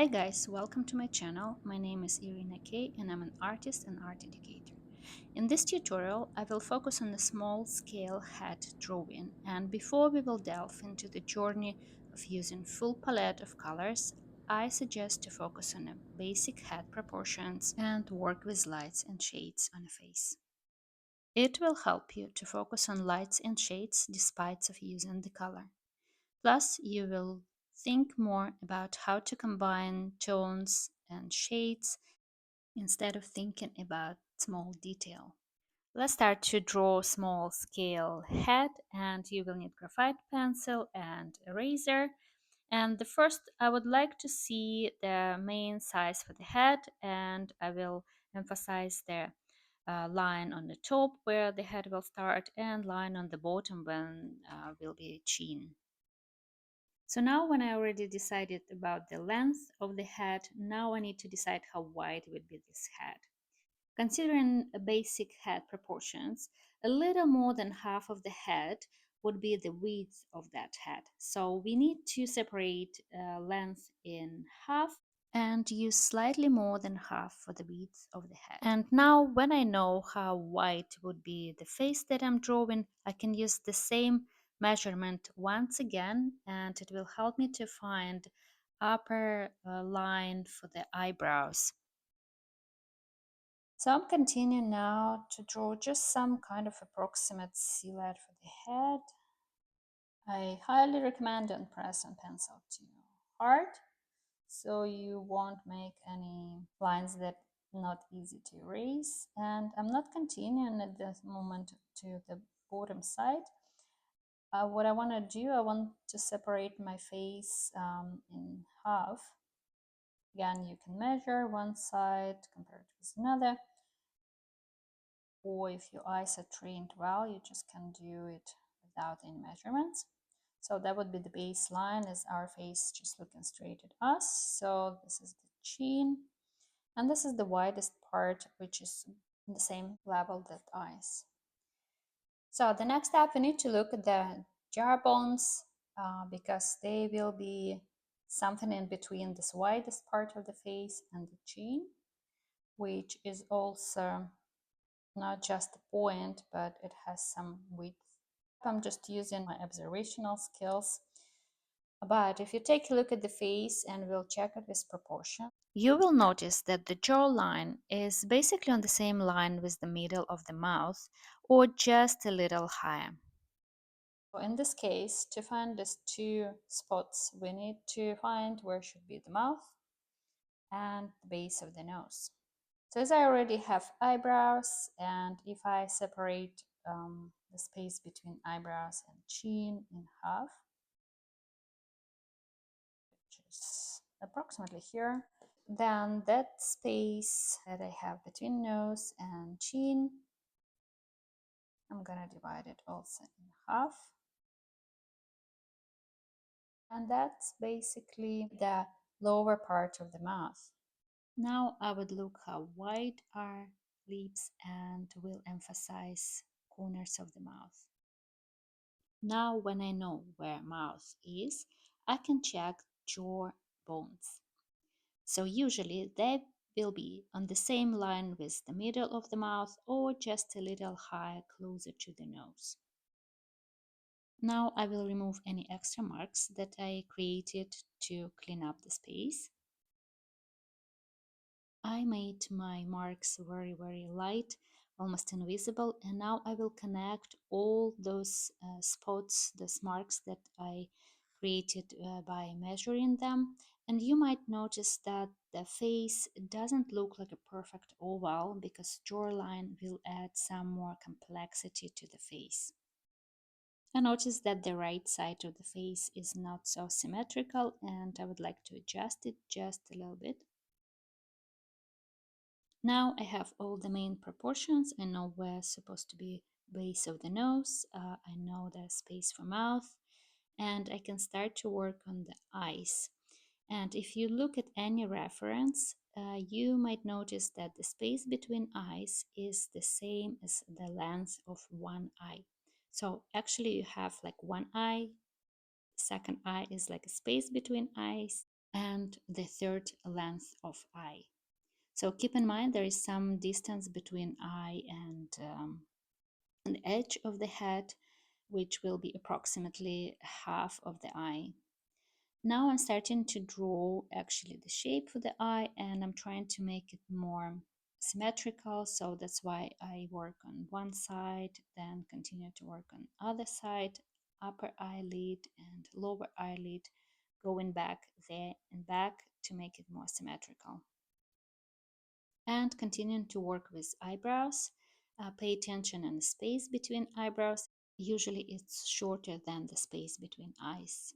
Hi guys, welcome to my channel. My name is Irina K and I'm an artist and art educator. In this tutorial, I will focus on a small scale hat drawing, and before we will delve into the journey of using full palette of colors, I suggest to focus on the basic hat proportions and work with lights and shades on a face. It will help you to focus on lights and shades despite of using the color. Plus, you will think more about how to combine tones and shades instead of thinking about small detail. Let's start to draw small scale head, and you will need graphite pencil and eraser. And the first, I would like to see the main size for the head, and I will emphasize the line on the top where the head will start and line on the bottom when will be chin. So now when I already decided about the length of the head, now I need to decide how wide would be this head. Considering basic head proportions, a little more than half of the head would be the width of that head. So we need to separate length in half and use slightly more than half for the width of the head. And now when I know how wide would be the face that I'm drawing, I can use the same measurement once again, and it will help me to find upper line for the eyebrows. So I'm continuing now to draw just some kind of approximate silhouette for the head. I highly recommend don't press on pencil too hard, so you won't make any lines that not easy to erase. And I'm not continuing at this moment to the bottom side. What I want to do, I want to separate my face in half. Again, you can measure one side compared with another, or if your eyes are trained well, you just can do it without any measurements. So that would be the baseline, as our face just looking straight at us. So this is the chin, and this is the widest part, which is the same level that eyes. So the next step, we need to look at the jaw bones because they will be something in between this widest part of the face and the chin, which is also not just a point, but it has some width. I'm just using my observational skills. But if you take a look at the face and we'll check it with proportion, you will notice that the jawline is basically on the same line with the middle of the mouth or just a little higher. So in this case, to find these two spots, we need to find where should be the mouth and the base of the nose. So as I already have eyebrows, and if I separate the space between eyebrows and chin in half, which is approximately here, then that space that I have between nose and chin, I'm gonna divide it also in half. And that's basically the lower part of the mouth. Now I would look how wide are lips and will emphasize corners of the mouth. Now when I know where mouth is, I can check jaw bones. So usually they will be on the same line with the middle of the mouth or just a little higher closer to the nose. Now I will remove any extra marks that I created to clean up the space. I made my marks very light, almost invisible, and now I will connect all those spots, those marks that I created by measuring them. And you might notice that the face doesn't look like a perfect oval because jawline will add some more complexity to the face. I noticed that the right side of the face is not so symmetrical, and I would like to adjust it just a little bit. Now I have all the main proportions. I know where's supposed to be base of the nose. I know the space for mouth, and I can start to work on the eyes. And if you look at any reference, you might notice that the space between eyes is the same as the length of one eye. So actually you have like one eye, second eye is like a space between eyes, and the third length of eye. So keep in mind there is some distance between eye and the edge of the head, which will be approximately half of the eye. Now I'm starting to draw actually the shape for the eye, and I'm trying to make it more symmetrical. So that's why I work on one side, then continue to work on other side, upper eyelid and lower eyelid, going back there and back to make it more symmetrical. And continuing to work with eyebrows. Pay attention on the space between eyebrows. Usually it's shorter than the space between eyes.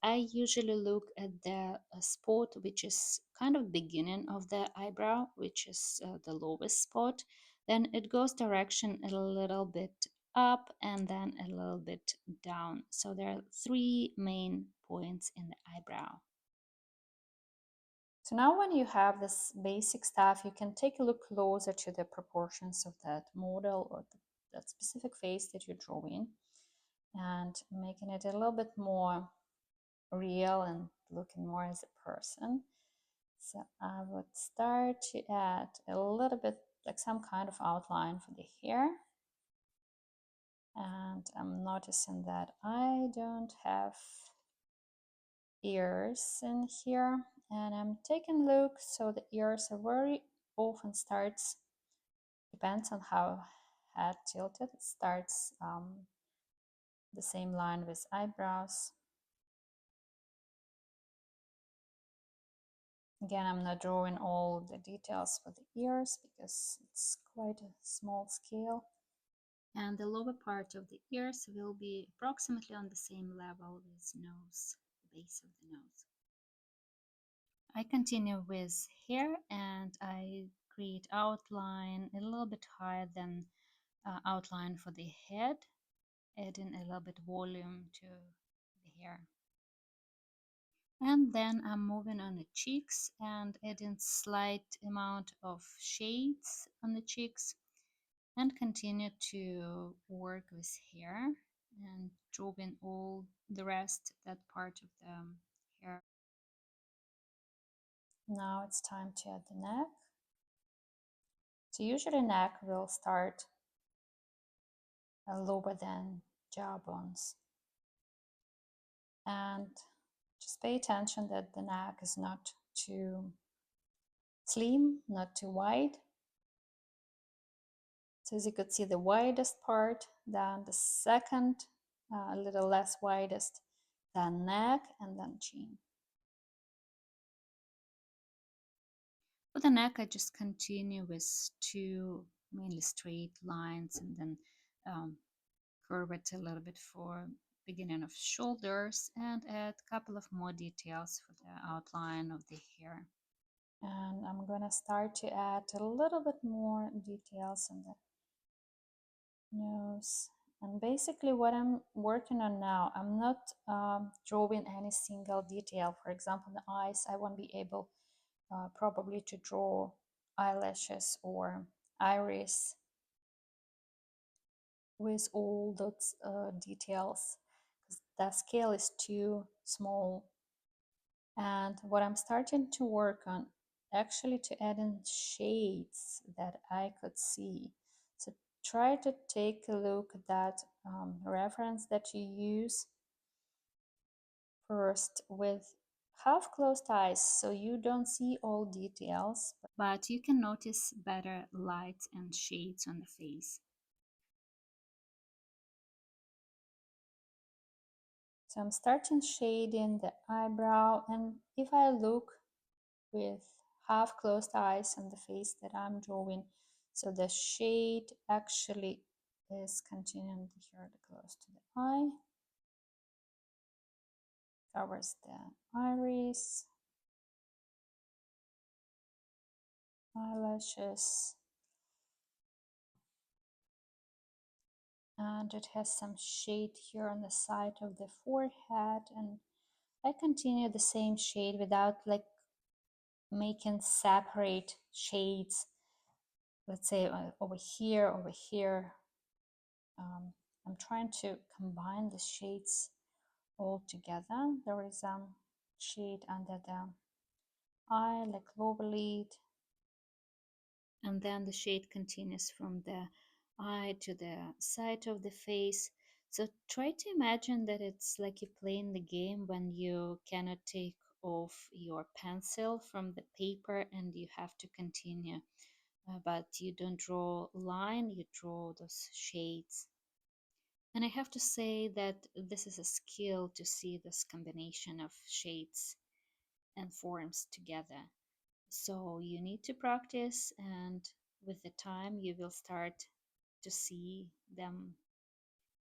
I usually look at the spot which is kind of beginning of the eyebrow, which is the lowest spot. Then it goes direction a little bit up and then a little bit down. So there are three main points in the eyebrow. So now when you have this basic stuff, you can take a look closer to the proportions of that model or that specific face that you're drawing and making it a little bit more real and looking more as a person. So I would start to add a little bit like some kind of outline for the hair. And I'm noticing that I don't have ears in here, and I'm taking a look. So the ears are very often starts, depends on how head tilted, it starts the same line with eyebrows. Again, I'm not drawing all the details for the ears because it's quite a small scale. And the lower part of the ears will be approximately on the same level with nose, the base of the nose. I continue with hair and I create outline a little bit higher than outline for the head, adding a little bit volume to the hair. And then I'm moving on the cheeks and adding slight amount of shades on the cheeks, and continue to work with hair and drawing all the rest, that part of the hair. Now it's time to add the neck. So usually neck will start lower than jawbones. And just pay attention that the neck is not too slim, not too wide. So as you could see, the widest part, then the second, a little less widest, then neck, and then chin. For the neck, I just continue with two mainly straight lines and then curve it a little bit for beginning of shoulders and add a couple of more details for the outline of the hair. And I'm gonna start to add a little bit more details in the nose. And basically what I'm working on now, I'm not drawing any single detail. For example, the eyes, I won't be able probably to draw eyelashes or iris with all those details because the scale is too small. And what I'm starting to work on actually to add in shades that I could see. So try to take a look at that reference that you use first with half closed eyes so you don't see all details, but you can notice better lights and shades on the face. So I'm starting shading the eyebrow, and if I look with half closed eyes on the face that I'm drawing, so the shade actually is continuing here close to the eye, covers the iris, eyelashes, and it has some shade here on the side of the forehead, and I continue the same shade without like making separate shades, let's say over here, over here. I'm trying to combine the shades all together. There is shade under the eye, like lower lid, and then the shade continues from the eye to the side of the face. So try to imagine that it's like you're playing the game when you cannot take off your pencil from the paper and you have to continue. But you don't draw line, you draw those shades. And I have to say that this is a skill to see this combination of shades and forms together. So you need to practice, and with the time, you will start to see them.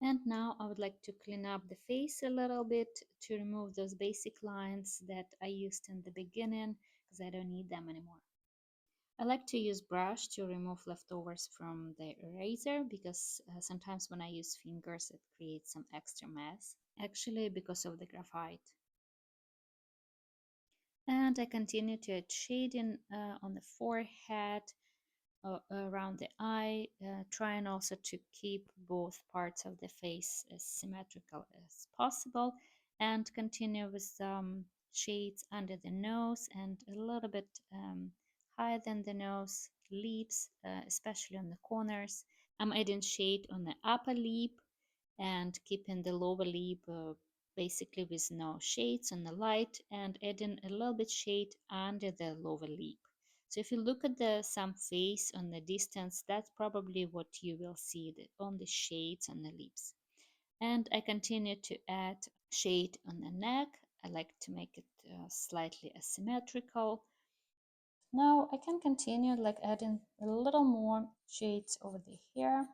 And now I would like to clean up the face a little bit to remove those basic lines that I used in the beginning because I don't need them anymore. I like to use brush to remove leftovers from the eraser because sometimes when I use fingers it creates some extra mess, actually because of the graphite. And I continue to add shading on the forehead, around the eye, trying also to keep both parts of the face as symmetrical as possible, and continue with some shades under the nose and a little bit higher than the nose, lips, especially on the corners. I'm adding shade on the upper lip and keeping the lower lip basically with no shades on the light, and adding a little bit shade under the lower lip. So if you look at the some face on the distance, that's probably what you will see, the only shades on the lips. And I continue to add shade on the neck. I like to make it slightly asymmetrical. Now I can continue like adding a little more shades over the hair,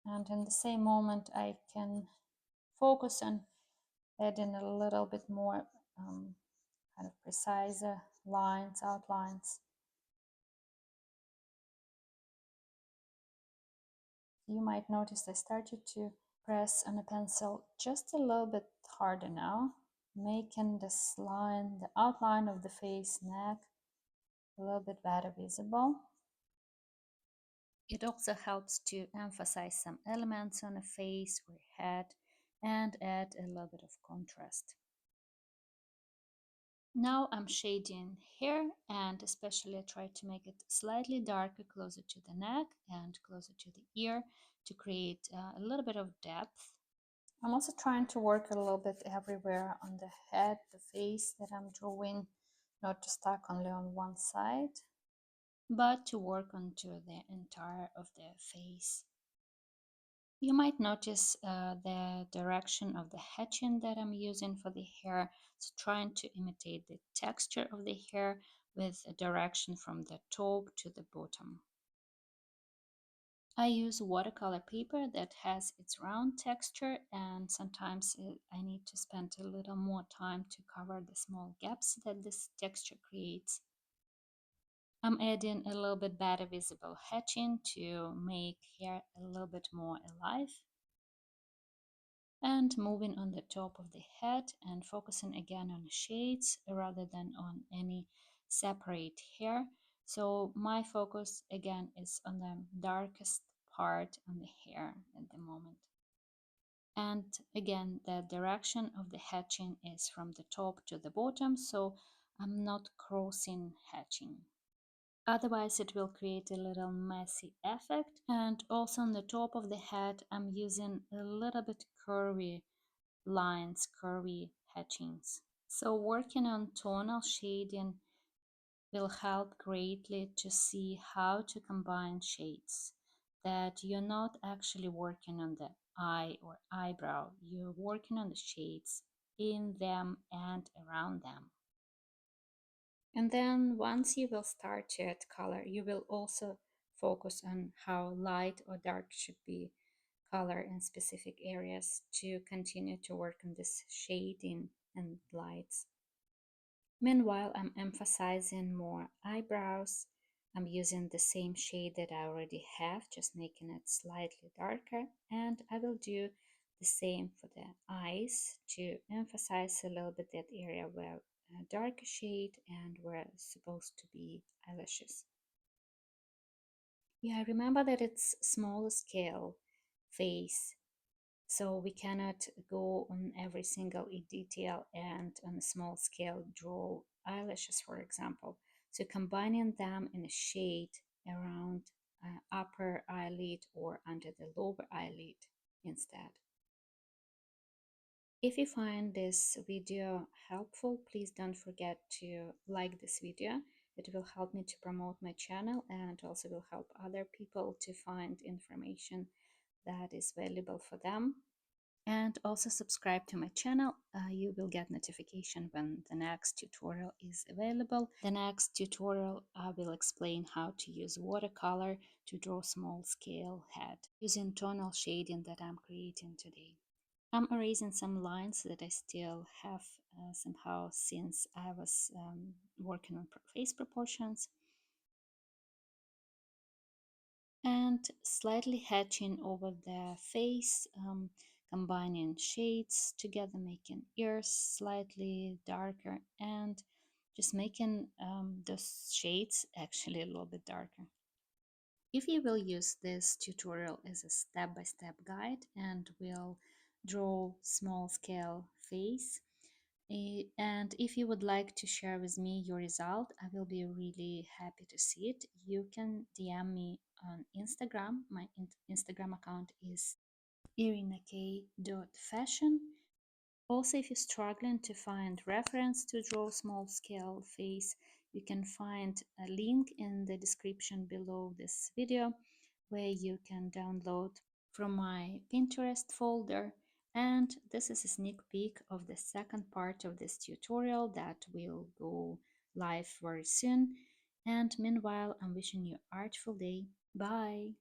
and in the same moment I can focus on adding a little bit more kind of precise lines, outlines. You might notice I started to press on a pencil just a little bit harder now, making this line, the outline of the face, neck, a little bit better visible. It also helps to emphasize some elements on a face or head and add a little bit of contrast. Now I'm shading hair, and especially I try to make it slightly darker closer to the neck and closer to the ear to create a little bit of depth. I'm also trying to work a little bit everywhere on the head, the face that I'm drawing, not to stuck only on one side, but to work onto the entire of the face. You might notice the direction of the hatching that I'm using for the hair. So trying to imitate the texture of the hair with a direction from the top to the bottom. I use watercolor paper that has its round texture, and sometimes I need to spend a little more time to cover the small gaps that this texture creates. I'm adding a little bit better visible hatching to make hair a little bit more alive, and moving on the top of the head and focusing again on shades rather than on any separate hair. So my focus again is on the darkest part on the hair at the moment. And again, the direction of the hatching is from the top to the bottom, so I'm not crossing hatching. Otherwise it will create a little messy effect. And also on the top of the head I'm using a little bit curvy lines, curvy hatchings. So working on tonal shading will help greatly to see how to combine shades, that you're not actually working on the eye or eyebrow, you're working on the shades in them and around them. And then once you will start to add color, you will also focus on how light or dark should be color in specific areas to continue to work on this shading and lights. Meanwhile, I'm emphasizing more eyebrows. I'm using the same shade that I already have, just making it slightly darker. And I will do the same for the eyes to emphasize a little bit that area where a darker shade and where it's supposed to be eyelashes. Yeah, remember that it's small scale face. So we cannot go on every single detail and on a small scale draw eyelashes, for example. So combining them in a shade around upper eyelid or under the lower eyelid instead. If you find this video helpful, please don't forget to like this video. It will help me to promote my channel and also will help other people to find information that is valuable for them. And also subscribe to my channel. You will get notification when the next tutorial is available. The next tutorial I will explain how to use watercolor to draw small scale head using tonal shading that I'm creating today. I'm erasing some lines that I still have somehow since I was working on face proportions, and slightly hatching over the face, combining shades together, making ears slightly darker and just making those shades actually a little bit darker. If you will use this tutorial as a step-by-step guide and will draw small scale face, and if you would like to share with me your result, I will be really happy to see it. You can DM me on Instagram. My Instagram account is irinak.fashion. Also, if you're struggling to find reference to draw small scale face, you can find a link in the description below this video where you can download from my Pinterest folder. And this is a sneak peek of the second part of this tutorial that will go live very soon. And meanwhile, I'm wishing you an artful day. Bye!